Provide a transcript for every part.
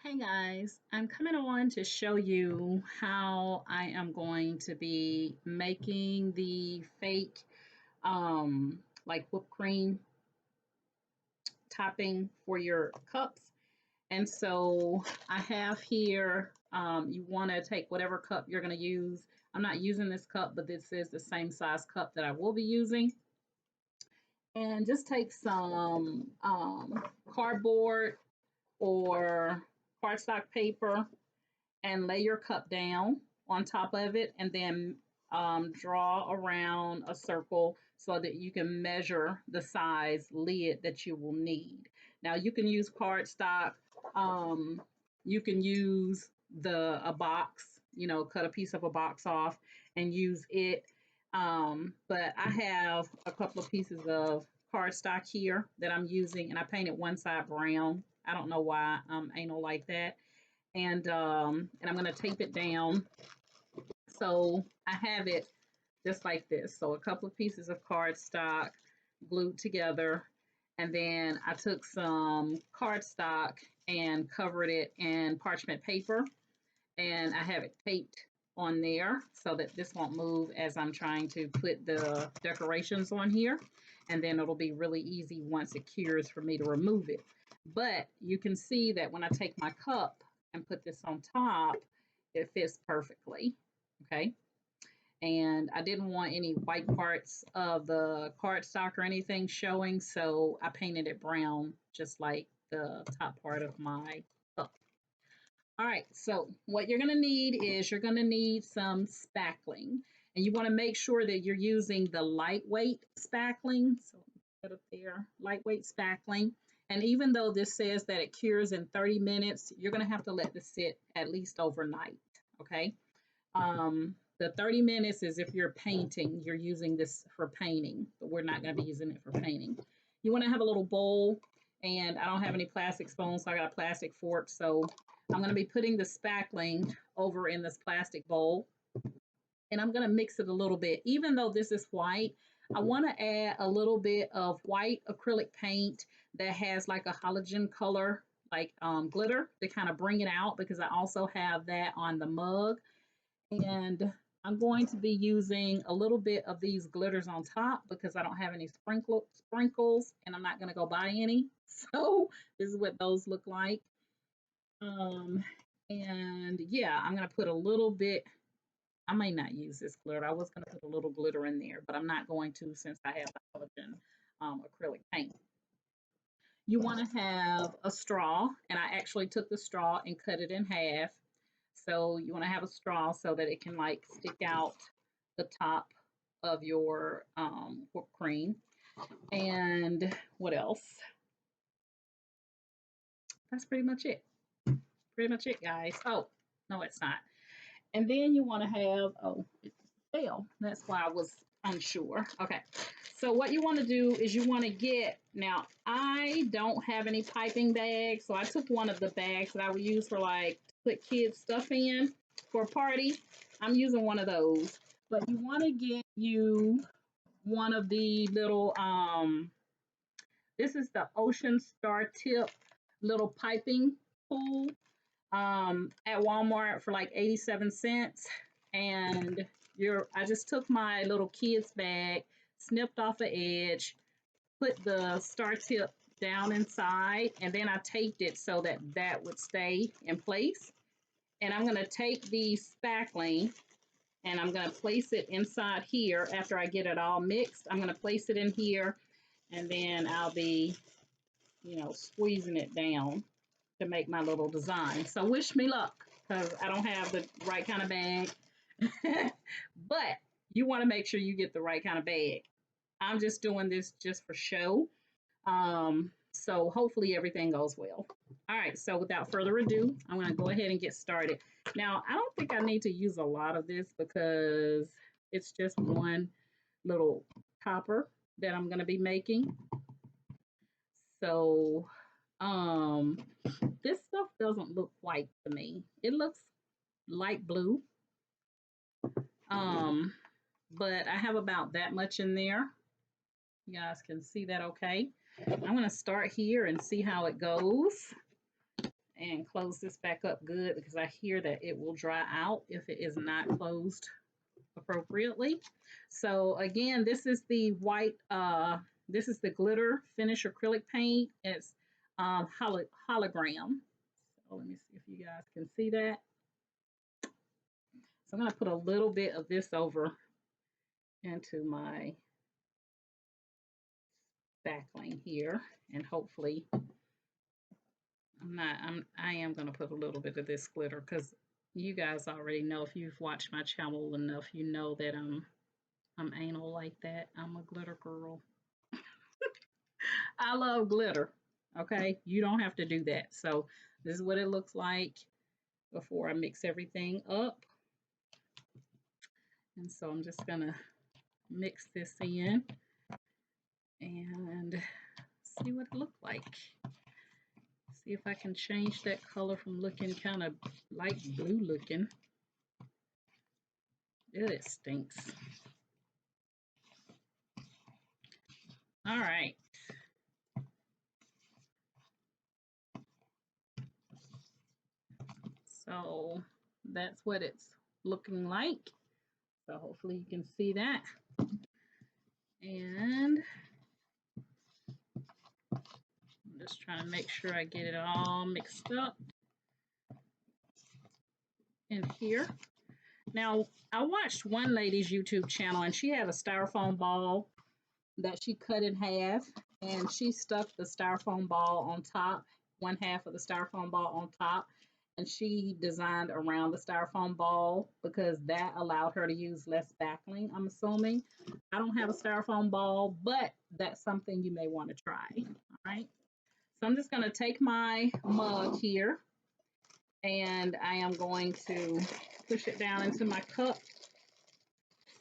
Hey guys, I'm coming on to show you how I am going to be making the fake like whipped cream topping for your cups. And so I have here, you want to take whatever cup you're going to use. I'm not using this cup, but this is the same size cup that I will be using. And just take some cardboard or cardstock paper and lay your cup down on top of it and then draw around a circle so that you can measure the size lid that you will need. Now you can use cardstock, you can use a box, cut a piece of a box off and use it. But I have a couple of pieces of cardstock here that I'm using, and I painted one side brown. I don't know why I'm anal like that, and I'm going to tape it down. So I have it just like this. So a couple of pieces of cardstock glued together, and then I took some cardstock and covered it in parchment paper, and I have it taped on there so that this won't move as I'm trying to put the decorations on here, and then it'll be really easy once it cures for me to remove it. But you can see that when I take my cup and put this on top, it fits perfectly. Okay. And I didn't want any white parts of the cardstock or anything showing, so I painted it brown just like the top part of my cup. All right, so what you're going to need is you're going to need some spackling, and you want to make sure that you're using the lightweight spackling. So put up there, lightweight spackling. And even though this says that it cures in 30 minutes, you're going to have to let this sit at least overnight, okay? The 30 minutes is if you're painting, you're using this for painting, but we're not going to be using it for painting. You want to have a little bowl, and I don't have any plastic spoons, so I got a plastic fork. So I'm going to be putting the spackling over in this plastic bowl, and I'm going to mix it a little bit. Even though this is white, I want to add a little bit of white acrylic paint that has like a halogen color, like glitter, to kind of bring it out, because I also have that on the mug. And I'm going to be using a little bit of these glitters on top because I don't have any sprinkles, and I'm not going to go buy any. So this is what those look like. Um, and yeah, I'm going to put a little bit. I may not use this glitter. I was going to put a little glitter in there, but I'm not going to since I have the halogen acrylic paint. You want to have a straw, and I actually took the straw and cut it in half. So you want to have a straw so that it can like stick out the top of your whipped cream. And what else? That's pretty much it. Pretty much it, guys. Oh, no, it's not. And then you want to have, oh, it fell. That's why I was unsure. Okay. So what you want to do is you want to get, now I don't have any piping bags, so I took one of the bags that I would use for like put kids stuff in for a party. I'm using one of those. But you want to get you one of the little this is the Ocean Star Tip little piping pool at Walmart for like 87 cents. And I just took my little kids bag, snipped off the edge, put the star tip down inside, and then I taped it so that that would stay in place. And I'm going to take the spackling and I'm going to place it inside here after I get it all mixed. I'm going to place it in here, and then I'll be, squeezing it down to make my little design. So wish me luck because I don't have the right kind of bag. But you want to make sure you get the right kind of bag. I'm just doing this just for show. So hopefully everything goes well. All right, so without further ado, I'm going to go ahead and get started. Now, I don't think I need to use a lot of this because it's just one little topper that I'm going to be making. So, this stuff doesn't look white to me. It looks light blue. But I have about that much in there. You guys can see that okay. I'm going to start here and see how it goes. and close this back up good because I hear that it will dry out if it is not closed appropriately. So again, this is the white, this is the glitter finish acrylic paint. It's hologram. So let me see if you guys can see that. So I'm going to put a little bit of this over into my backling here, and hopefully I am going to put a little bit of this glitter because you guys already know, if you've watched my channel enough, you know that I'm anal like that. I'm a glitter girl. I love glitter. Okay, you don't have to do that. So this is what it looks like before I mix everything up. And so I'm just gonna mix this in and see what it looks like. See if I can change that color from looking kind of light blue looking. It stinks. All right. So that's what it's looking like. So hopefully you can see that. And I'm just trying to make sure I get it all mixed up in here. Now, I watched one lady's YouTube channel and she had a styrofoam ball that she cut in half, and she stuck the styrofoam ball on top, one half of the styrofoam ball on top, and she designed around the styrofoam ball because that allowed her to use less backling, I'm assuming. I don't have a styrofoam ball, but that's something you may want to try. All right. So I'm just going to take my mug here and I am going to push it down into my cup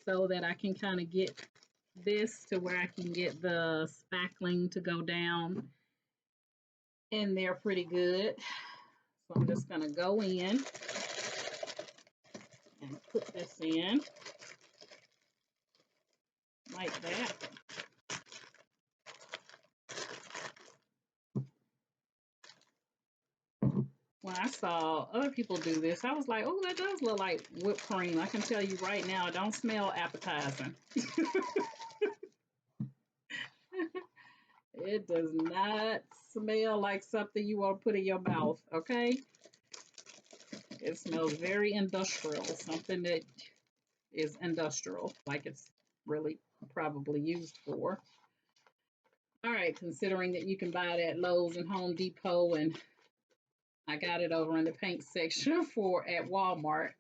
so that I can kind of get this to where I can get the spackling to go down in there pretty good. So I'm just going to go in and put this in like that. When I saw other people do this, I was like, oh, that does look like whipped cream. I can tell you right now, it don't smell appetizing. It does not smell like something you want to put in your mouth, okay? It smells very industrial, something that is industrial, like it's really probably used for. All right, considering that you can buy it at Lowe's and Home Depot, and I got it over in the paint section for at Walmart.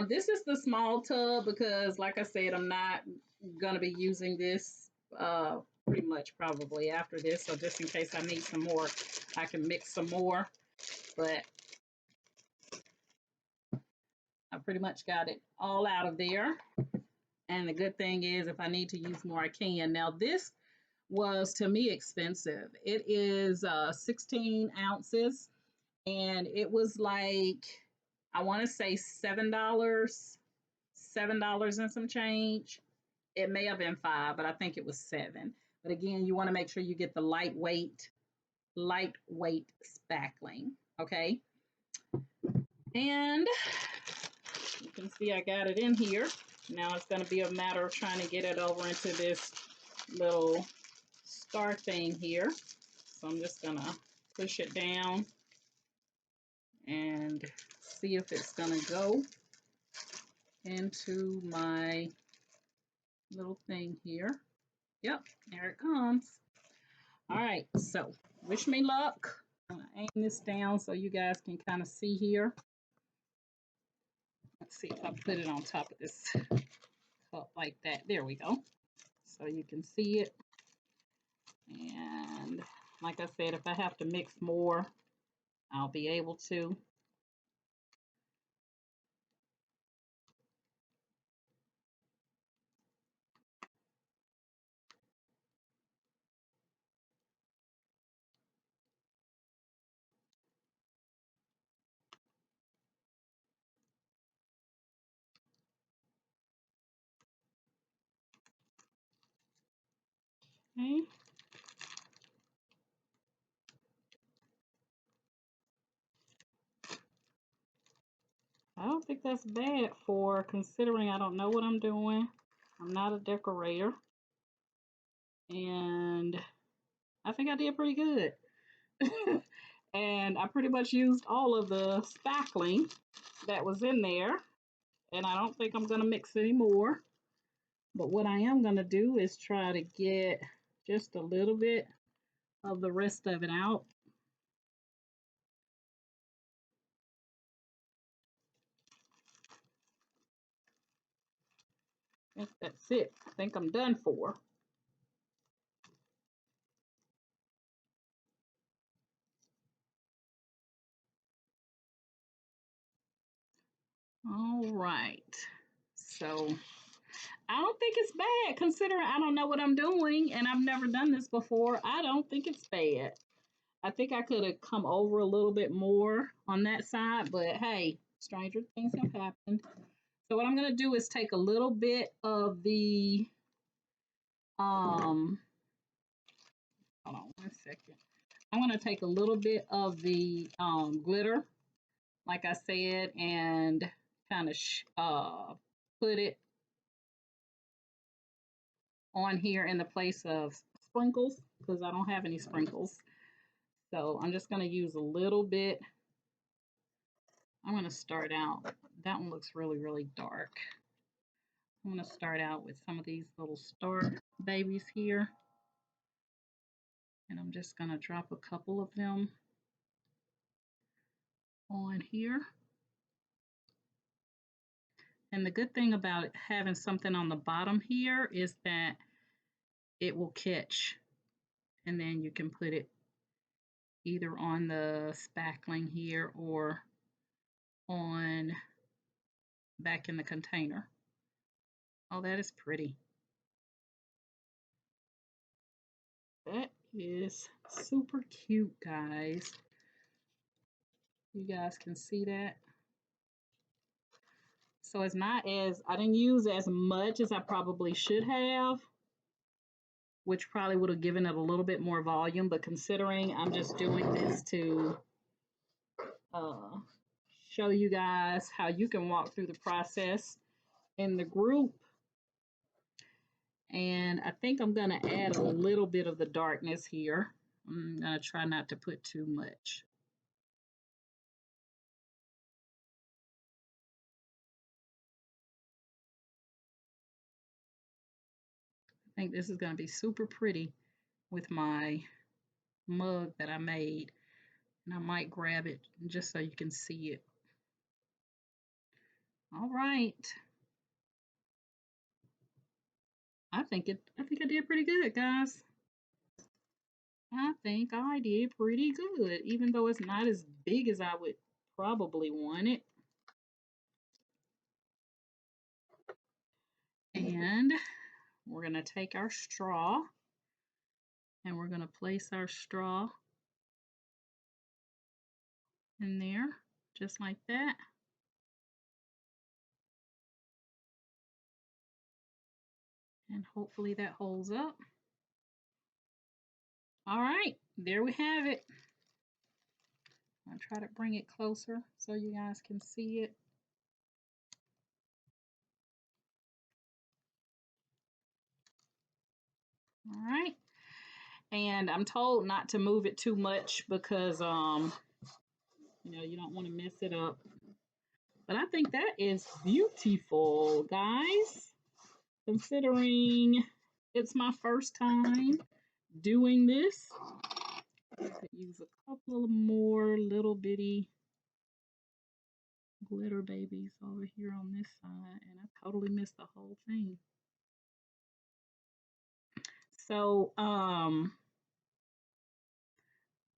This is the small tub because, like I said, I'm not gonna be using this pretty much probably after this. So just in case I need some more, I can mix some more. But I pretty much got it all out of there. And the good thing is, if I need to use more, I can. Now this was to me expensive. It is 16 ounces, and it was like, I want to say $7 and some change. It may have been 5, but I think it was 7. But again, you want to make sure you get the lightweight spackling. Okay. And you can see I got it in here. Now it's going to be a matter of trying to get it over into this little star thing here. So I'm just going to push it down and see if it's going to go into my little thing here. Yep, there it comes. All right, so wish me luck. I'm going to aim this down so you guys can kind of see here. Let's see if I put it on top of this cup like that. There we go. So you can see it. And like I said, if I have to mix more, I'll be able to. Okay. think that's bad for considering I don't know what I'm doing. I'm not a decorator. And I think I did pretty good. And I pretty much used all of the spackling that was in there. And I don't think I'm going to mix anymore. But what I am going to do is try to get just a little bit of the rest of it out. That's it. I think I'm done for. All right. So I don't think it's bad considering I don't know what I'm doing and I've never done this before. I don't think it's bad. I think I could have come over a little bit more on that side, but hey, stranger things have happened. So what I'm going to do is take a little bit of the hold on one second. I'm going to take a little bit of the glitter, like I said, and kind of put it on here in the place of sprinkles because I don't have any sprinkles. So I'm just going to use a little bit. I'm going to start out. That one looks really, really dark. I'm going to start out with some of these little star babies here. And I'm just going to drop a couple of them on here. And the good thing about having something on the bottom here is that it will catch. And then you can put it either on the spackling here or on back in the container. Oh, that is pretty. That is super cute, guys. You guys can see that. So it's not as, I didn't use as much as I probably should have, which probably would have given it a little bit more volume, but considering I'm just doing this to show you guys how you can walk through the process in the group. And I think I'm going to add a little bit of the darkness here. I'm going to try not to put too much. I think this is going to be super pretty with my mug that I made. And I might grab it just so you can see it. All right. I think I did pretty good, guys. I think I did pretty good, even though it's not as big as I would probably want it. And we're going to take our straw and we're going to place our straw in there just like that. And hopefully that holds up. All right, there we have it. I'll try to bring it closer so you guys can see it. All right. And I'm told not to move it too much because you know, you don't want to mess it up. But I think that is beautiful, guys. Considering it's my first time doing this, I could use a couple more little bitty glitter babies over here on this side, and I totally missed the whole thing. So I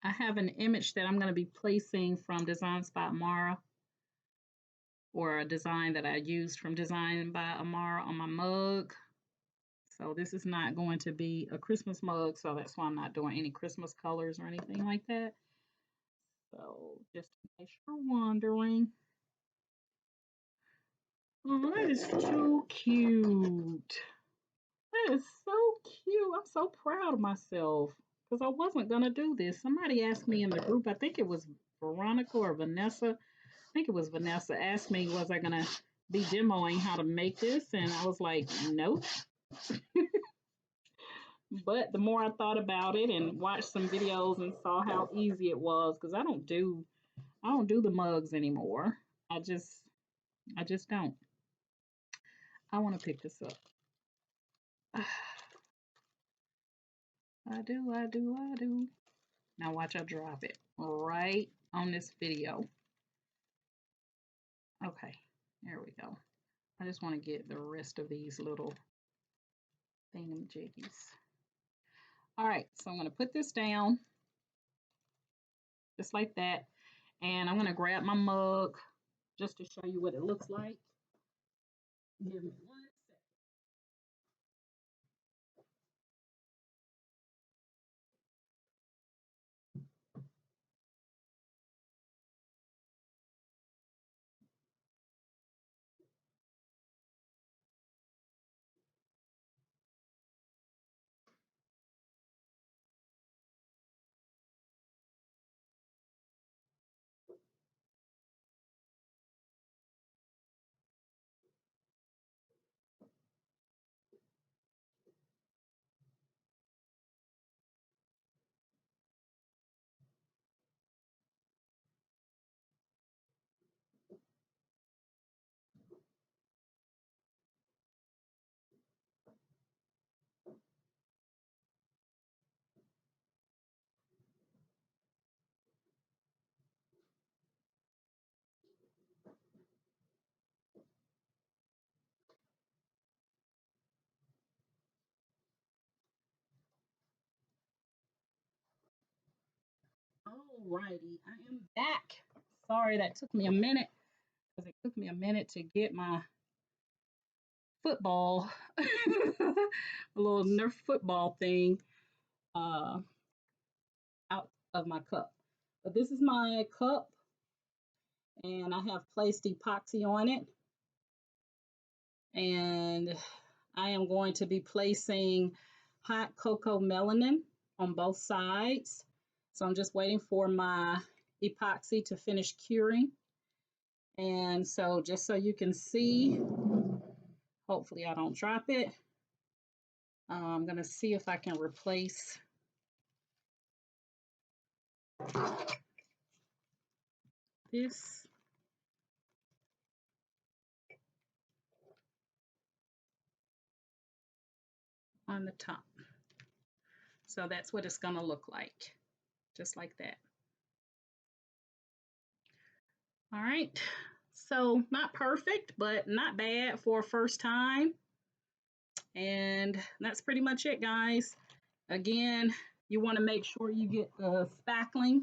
have an image that I'm going to be placing from Designs by Amara, or a design that I used from Design by Amara on my mug. So this is not going to be a Christmas mug, so that's why I'm not doing any Christmas colors or anything like that. So just in case you're wondering. Oh, that is too cute. That is so cute. I'm so proud of myself because I wasn't going to do this. Somebody asked me in the group, I think it was Veronica or Vanessa, think it was Vanessa, asked me, was I going to be demoing how to make this? And I was like, nope. But the more I thought about it and watched some videos and saw how easy it was, because I don't do the mugs anymore. I just don't. I want to pick this up. I do, I do, I do. Now watch I drop it right on this video. Okay, there we go. I just want to get the rest of these little thingamajiggies. All right, so I'm going to put this down just like that. And I'm going to grab my mug just to show you what it looks like. Give me 1 second. Alrighty, I am back. Sorry that took me a minute because it took me a minute to get my football, a little Nerf football thing, uh, out of my cup. But this is my cup, and I have placed epoxy on it. And I am going to be placing hot cocoa melanin on both sides. So I'm just waiting for my epoxy to finish curing. And so just so you can see, hopefully I don't drop it. I'm going to see if I can replace this. On the top. So that's what it's going to look like, just like that. All right, so not perfect, but not bad for a first time. And that's pretty much it, guys. Again, you want to make sure you get the spackling.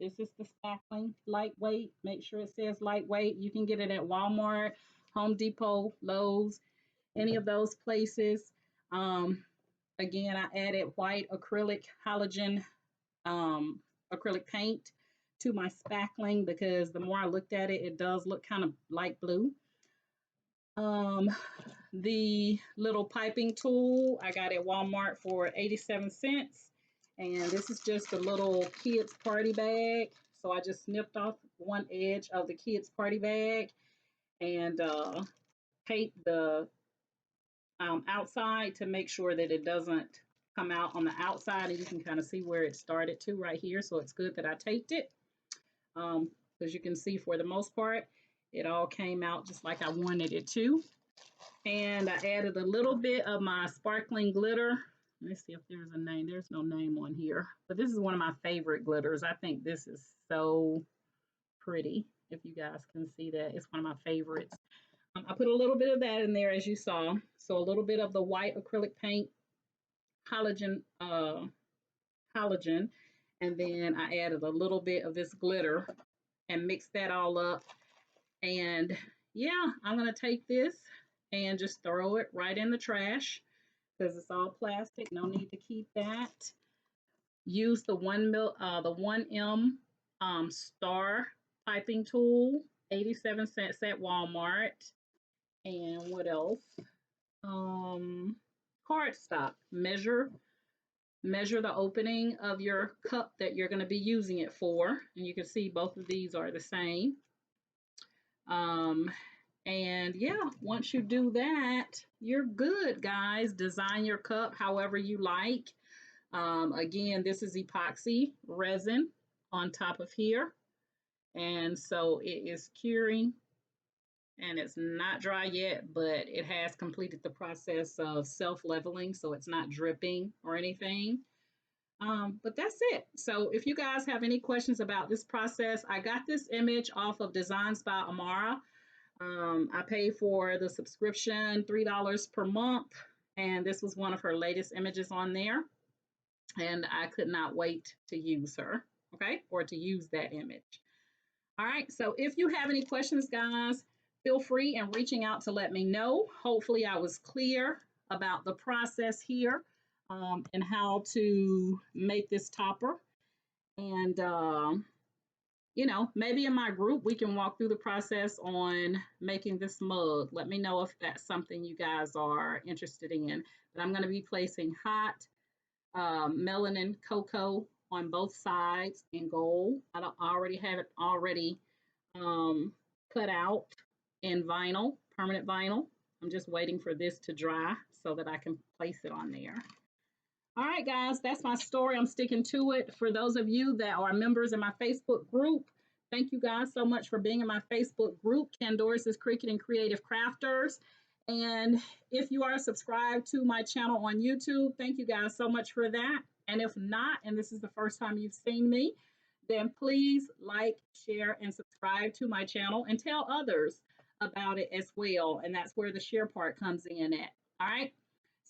This is the spackling, lightweight. Make sure it says lightweight. You can get it at Walmart, Home Depot, Lowe's, any of those places. Again, I added white acrylic halogen acrylic paint to my spackling because the more I looked at it, it does look kind of light blue. The little piping tool I got at Walmart for 87 cents. And this is just a little kids party bag. So I just snipped off one edge of the kids party bag and taped the outside to make sure that it doesn't come out on the outside. And you can kind of see where it started to right here. So it's good that I taped it. As you can see, for the most part, it all came out just like I wanted it to. And I added a little bit of my sparkling glitter. Let me see if there's a name. There's no name on here. But this is one of my favorite glitters. I think this is so pretty, if you guys can see that. It's one of my favorites. I put a little bit of that in there, as you saw. So a little bit of the white acrylic paint, halogen, and then I added a little bit of this glitter and mixed that all up. And yeah, I'm going to take this and just throw it right in the trash because it's all plastic. No need to keep that. Use the 1M star piping tool, 87 cents at Walmart. And what else? Cardstock. Measure measure the opening of your cup that you're going to be using it for. And you can see both of these are the same. Um, and yeah, once you do that, you're good, guys. Design your cup however you like. Again, this is epoxy resin on top of here. And so it is curing and it's not dry yet, but it has completed the process of self-leveling, so it's not dripping or anything. But that's it. So if you guys have any questions about this process, I got this image off of Designs by Amara. I paid for the subscription, $3 per month, and this was one of her latest images on there. And I could not wait to use her, okay, or to use that image. All right, so if you have any questions, guys, feel free in reaching out to let me know. Hopefully, I was clear about the process here and how to make this topper. And, you know, maybe in my group, we can walk through the process on making this mug. Let me know if that's something you guys are interested in. But I'm going to be placing hot melanin cocoa on both sides in gold. I already have it already cut out in vinyl, permanent vinyl. I'm just waiting for this to dry so that I can place it on there. All right, guys, that's my story. I'm sticking to it. For those of you that are members in my Facebook group, thank you guys so much for being in my Facebook group, Candoris's Cricut and Creative Crafters. And if you are subscribed to my channel on YouTube, thank you guys so much for that. And if not, and this is the first time you've seen me, then please like, share, and subscribe to my channel and tell others about it as well. And that's where the share part comes in at. All right.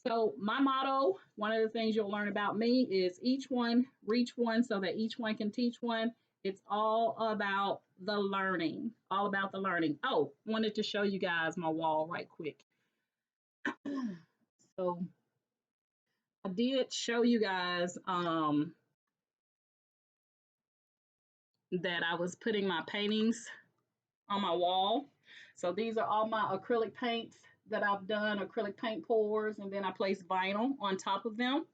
So my motto, one of the things you'll learn about me is each one reach one so that each one can teach one. It's all about the learning, all about the learning. Oh, wanted to show you guys my wall right quick. So I did show you guys that I was putting my paintings on my wall. So these are all my acrylic paints that I've done, acrylic paint pours, and then I place vinyl on top of them.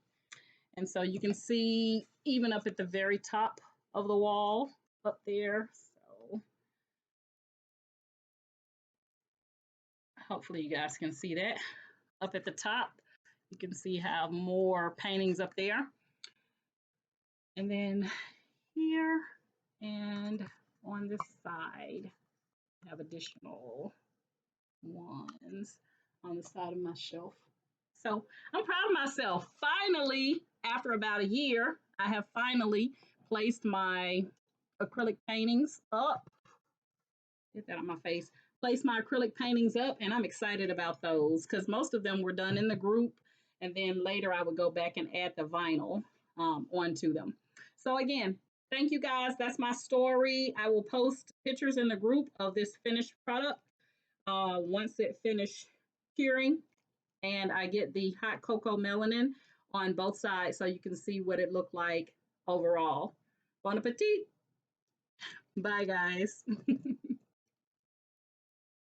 And so you can see even up at the very top of the wall up there. So hopefully you guys can see that. Up at the top, you can see how more paintings up there. And then here and on this side, I have additional ones on the side of my shelf. So I'm proud of myself. Finally, after about a year, I have finally placed my acrylic paintings up. Get that on my face. Place my acrylic paintings up, and I'm excited about those because most of them were done in the group, and then later I would go back and add the vinyl onto them. So again, thank you guys. That's my story. I will post pictures in the group of this finished product once it finished curing, and I get the hot cocoa melanin on both sides so you can see what it looked like overall. Bon appetit. Bye, guys.